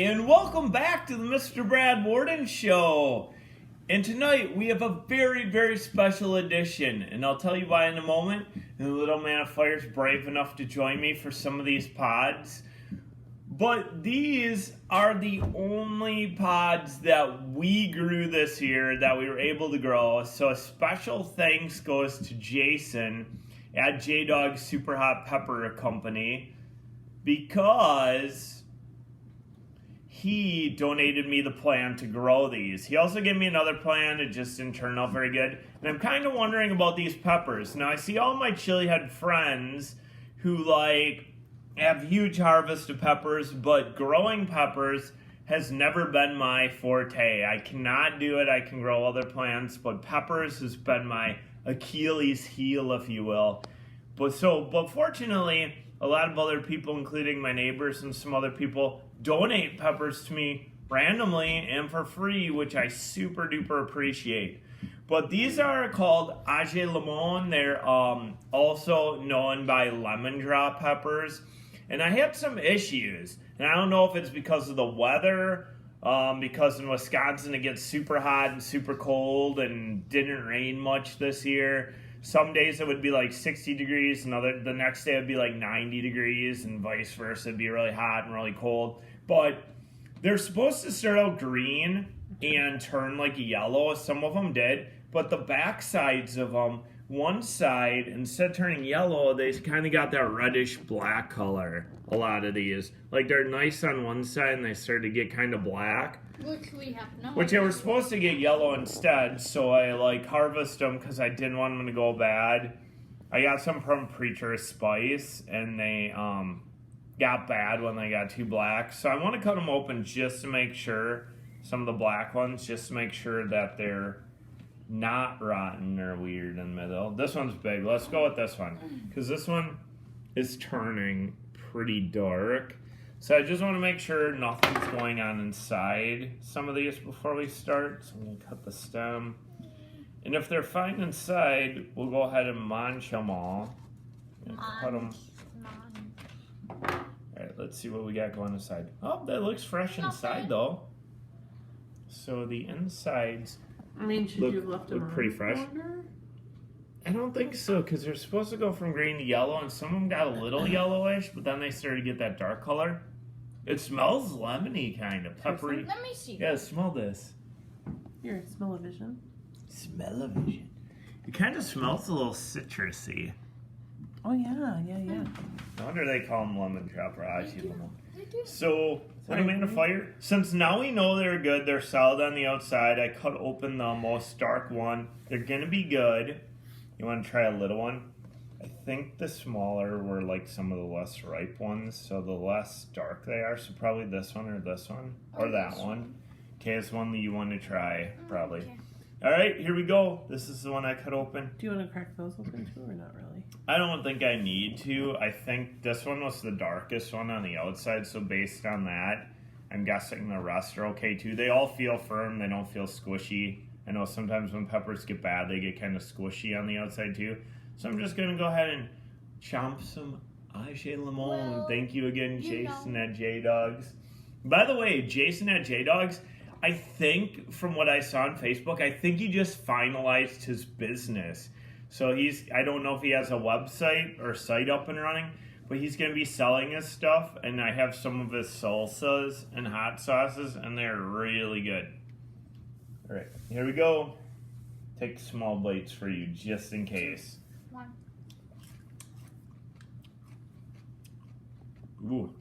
and welcome back to the Mr. Brad Worden Show. And tonight we have a very, very special edition, and I'll tell you why in a moment. And the little man of fire is brave enough to join me for some of these pods. But these are the only pods that we grew this year that we were able to grow. So a special thanks goes to Jason at JDawg Super Hot Pepper Company, because he donated me the plant to grow these. He also gave me another plant. It just didn't turn out very good. And I'm kind of wondering about these peppers. Now, I see all my chili head friends who have huge harvest of peppers, but growing peppers has never been my forte. I cannot do it. I can grow other plants, but peppers has been my Achilles heel, if you will. But fortunately, a lot of other people, including my neighbors and some other people, donate peppers to me randomly and for free, which I super duper appreciate. But these are called Aji Limo. They're also known by lemon drop peppers. And I had some issues. And I don't know if it's because of the weather, because in Wisconsin it gets super hot and super cold and didn't rain much this year. Some days it would be like 60 degrees, and the next day it would be like 90 degrees, and vice versa. It'd be really hot and really cold. But they're supposed to start out green and turn like yellow. Some of them did. But the back sides of them, one side, instead of turning yellow, they kind of got that reddish black color, a lot of these. Like, they're nice on one side, and they start to get kind of black. Which we have no. Which they were supposed to get yellow instead, so I harvest them because I didn't want them to go bad. I got some from Preacher's Spice, and they got bad when they got too black. So I want to cut them open just to make sure, some of the black ones, just to make sure that they're not rotten or weird in the middle. This one's big. Let's go with this one, because this one is turning pretty dark. So I just want to make sure nothing's going on inside some of these before we start. So I'm going to cut the stem. And if they're fine inside, we'll go ahead and munch them all. Cut them. Alright, let's see what we got going inside. Oh, that looks fresh inside though. So the insides should you have left them look pretty fresh. I don't think so, because they're supposed to go from green to yellow, and some of them got a little yellowish, but then they started to get that dark color. It smells lemony, kind of peppery. Let me see. Yeah, smell this. Here, smell-o-vision. Smell-o-vision. It kind of smells a little citrusy. Oh, yeah. No wonder they call them lemon drop or Aji Limo. They do. So, what am I gonna fire? Since now we know they're good, they're solid on the outside, I cut open the most dark one. They're gonna be good. You want to try a little one? I think the smaller were like some of the less ripe ones, so the less dark they are. So probably this one or this one or that one. Okay, it's one that you want to try, probably. Okay. All right, here we go. This is the one I cut open. Do you want to crack those open too, or not really? I don't think I need to. I think this one was the darkest one on the outside, so based on that, I'm guessing the rest are okay too. They all feel firm. They don't feel squishy. I know sometimes when peppers get bad, they get kind of squishy on the outside too. So I'm just going to go ahead and chomp some Aji Limo. Well, Thank you again, Jason at JDawgs. By the way, Jason at JDawgs, I think from what I saw on Facebook, I think he just finalized his business. So I don't know if he has a website or site up and running, but he's going to be selling his stuff. And I have some of his salsas and hot sauces, and they're really good. All right, here we go. Take small bites for you, just in case. One. Ooh,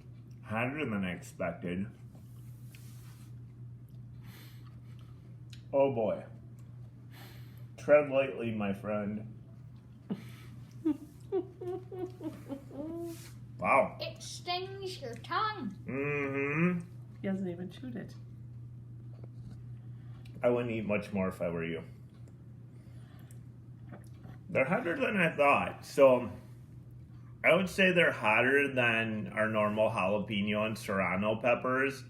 hotter than I expected. Oh boy. Tread lightly, my friend. Wow. It stings your tongue. Mm-hmm. He hasn't even chewed it. I wouldn't eat much more if I were you. They're hotter than I thought. So I would say they're hotter than our normal jalapeno and serrano peppers.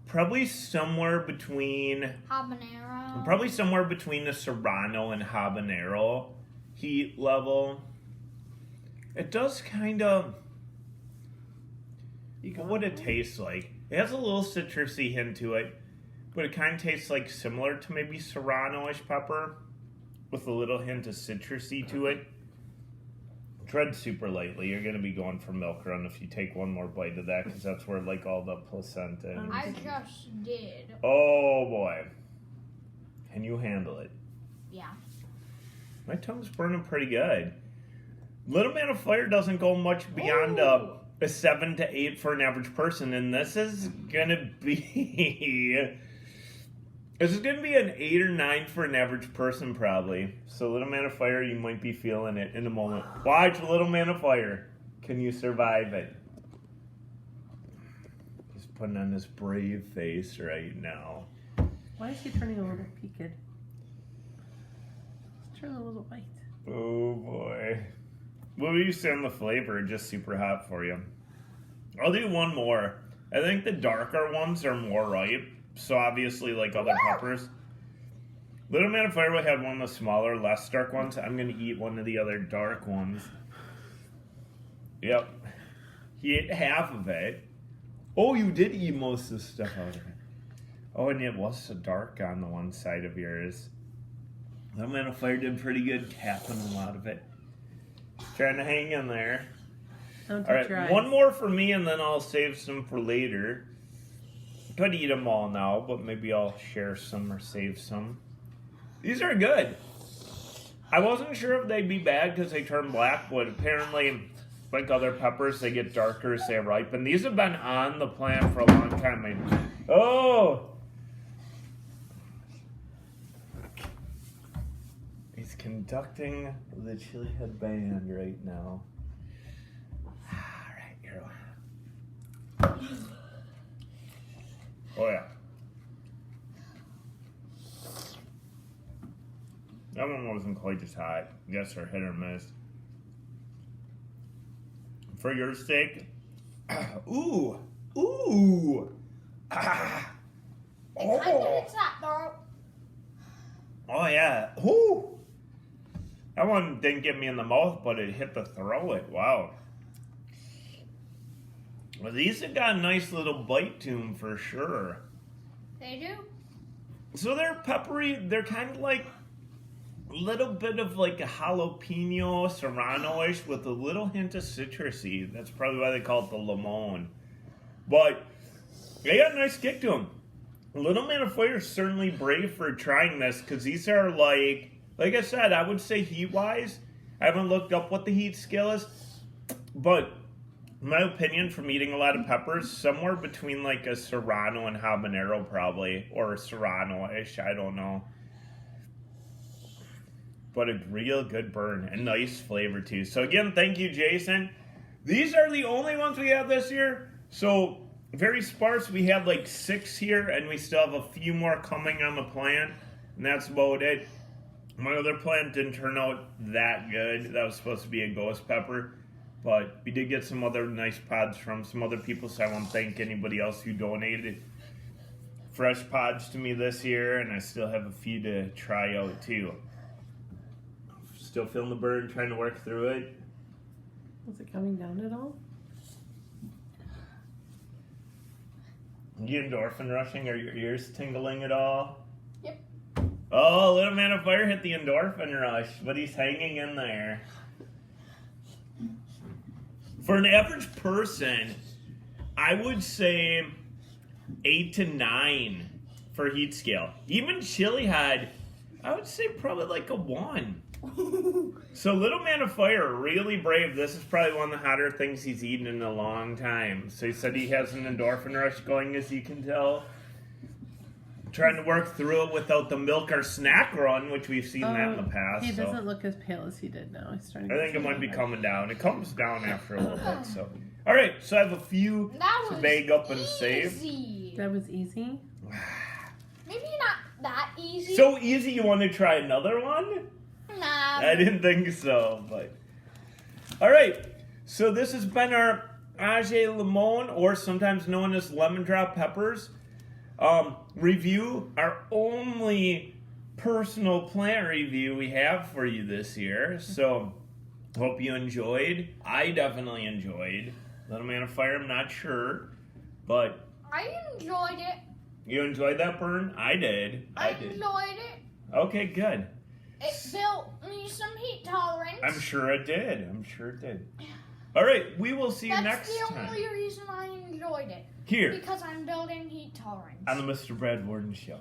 Probably somewhere between Habanero. Probably somewhere between the serrano and habanero heat level. It does kind of... What would it taste like? It has a little citrusy hint to it, but it kind of tastes like similar to maybe serrano-ish pepper with a little hint of citrusy to it. Tread super lightly. You're going to be going for milk run if you take one more bite of that, because that's where like all the placenta and... I just did. Oh boy. Can you handle it? Yeah. My tongue's burning pretty good. Little Man of Fire doesn't go much beyond Ooh. a 7 to 8 for an average person, and this is gonna be an 8 or 9 for an average person probably. So Little Man of Fire, you might be feeling it in a moment. Watch Little Man of Fire. Can you survive it? He's putting on this brave face right now. Why is he turning a little peaked? Let's turn a little white. Oh boy. What would you say on the flavor? Just super hot for you. I'll do one more. I think the darker ones are more ripe. So obviously like other peppers. Little Man of Fire had one of the smaller, less dark ones. I'm going to eat one of the other dark ones. Yep. He ate half of it. Oh, you did eat most of the stuff out of it. Oh, and it was so dark on the one side of yours. Little Man of Fire did pretty good tapping a lot of it. Trying to hang in there. Don't All touch your right, eyes. one more for me, and then I'll save some for later. Could eat them all now, but maybe I'll share some or save some. These are good. I wasn't sure if they'd be bad because they turn black, but apparently, like other peppers, they get darker as they ripen. These have been on the plant for a long time. Oh! He's conducting the Chili Head Band right now. Alright, here we go. Oh yeah. That one wasn't quite as hot. I guess they're hit or miss. For your steak, ooh, ooh, ah, It kind of oh, hits that throat. oh yeah, ooh. That one didn't get me in the mouth, but it hit the throat. Wow. Well, these have got a nice little bite to them for sure. They do. So they're peppery. They're kind of like a little bit of like a jalapeno serrano-ish with a little hint of citrusy. That's probably why they call it the limon. But they got a nice kick to them. Little Man of Fire is certainly brave for trying this because these are like I said, I would say heat-wise. I haven't looked up what the heat scale is, but in my opinion, from eating a lot of peppers, somewhere between like a serrano and habanero probably, or a serrano-ish, I don't know. But a real good burn and nice flavor too. So again, thank you, Jason. These are the only ones we have this year. So very sparse. We had like 6 here, and we still have a few more coming on the plant, and that's about it. My other plant didn't turn out that good. That was supposed to be a ghost pepper. But we did get some other nice pods from some other people, so I want to thank anybody else who donated fresh pods to me this year, and I still have a few to try out too. Still feeling the burn, trying to work through it. Is it coming down at all? You endorphin rushing? Are your ears tingling at all? Yep. Oh, Little Man of Fire hit the endorphin rush, but he's hanging in there. For an average person, I would say 8 to 9 for heat scale. Even Chili had, I would say probably like a 1. So Little Man of Fire, really brave. This is probably one of the hotter things he's eaten in a long time. So he said he has an endorphin rush going, as you can tell. Trying to work through it without the milk or snack run, which we've seen that in the past. He so. doesn't look as pale as he did now. He's starting I to think it get might be better. coming down. It comes down after a little bit. So, all right. So I have a few That to was bag up and save. easy. That was easy. Maybe not that easy. So easy. You want to try another one? Nah. I didn't think so, but all right. So this has been our Aji Limo, or sometimes known as lemon drop peppers, review. Our only personal plant review we have for you this year. So hope you enjoyed. I definitely enjoyed. Little Man of Fire, I'm not sure, but I enjoyed it. You enjoyed that burn? I did. I did. enjoyed it. Okay, good. It built me some heat tolerance. I'm sure it did. All right, we will see you next That's the time. only reason I enjoyed it. Here Because I'm building heat tolerance. on the Mr. Brad Worden Show.